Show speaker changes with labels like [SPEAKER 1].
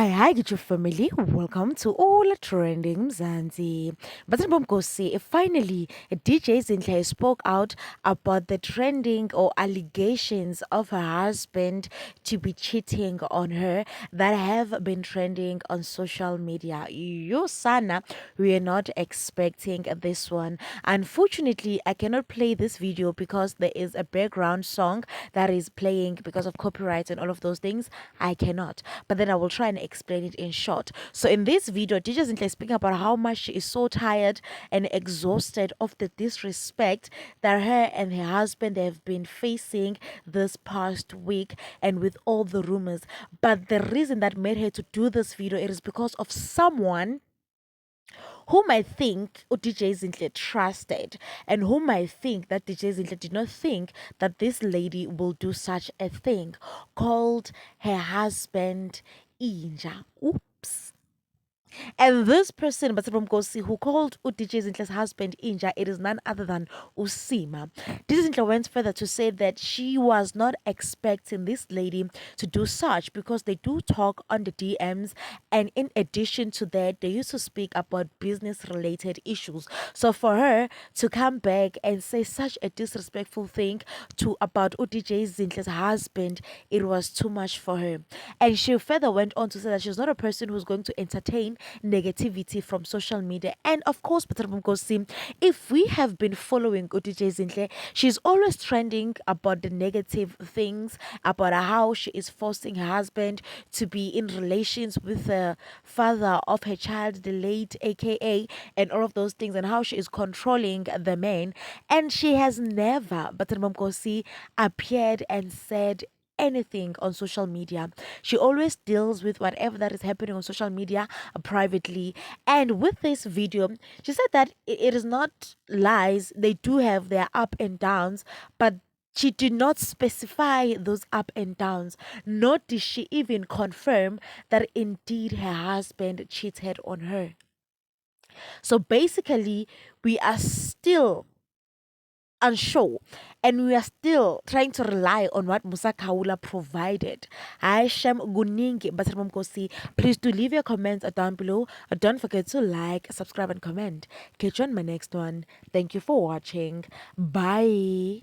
[SPEAKER 1] Hi, get your family. Welcome to All Trending Mzansi. But Bomkosi, finally, DJ Zinhle spoke out about the trending or allegations of her husband to be cheating on her that have been trending on social media. You, Sana, we are not expecting this one. Unfortunately, I cannot play this video because there is a background song that is playing because of copyright and all of those things. I cannot. But then I will try and explain it in short. So in this video, teachers is speaking about how much she is so tired and exhausted of the disrespect that her and her husband have been facing this past week and with all the rumors. But the reason that made her to do this video it is because of someone whom I think DJ Zinhle trusted and whom I think that DJ Zinhle did not think that this lady will do such a thing, called her husband Inja. Oops. And this person, Basabam Gosi, who called DJ Zinhle's husband Inja, it is none other than Usima. DJ Zinhle went further to say that she was not expecting this lady to do such because they do talk on the DMs. And in addition to that, they used to speak about business related issues. So for her to come back and say such a disrespectful thing to about DJ Zinhle's husband, it was too much for her. And she further went on to say that she's not a person who's going to entertain negativity from social media. And of course, Gosim, if we have been following DJ Zinhle, she's always trending about the negative things, about how she is forcing her husband to be in relations with the father of her child, the late AKA, and all of those things, and how she is controlling the man. And she has never, Gosi, appeared and said anything on social media. She always deals with whatever that is happening on social media privately. And with this video, she said that it is not lies. They do have their up and downs, but she did not specify those up and downs, nor did she even confirm that indeed her husband cheated on her. So basically, we are still unsure and we are still trying to rely on what Musa Kaula provided. Hi Shem Guningi Basramam Kosi. Please do leave your comments down below. Don't forget to like, subscribe, and comment. Catch you on my next one. Thank you for watching. Bye.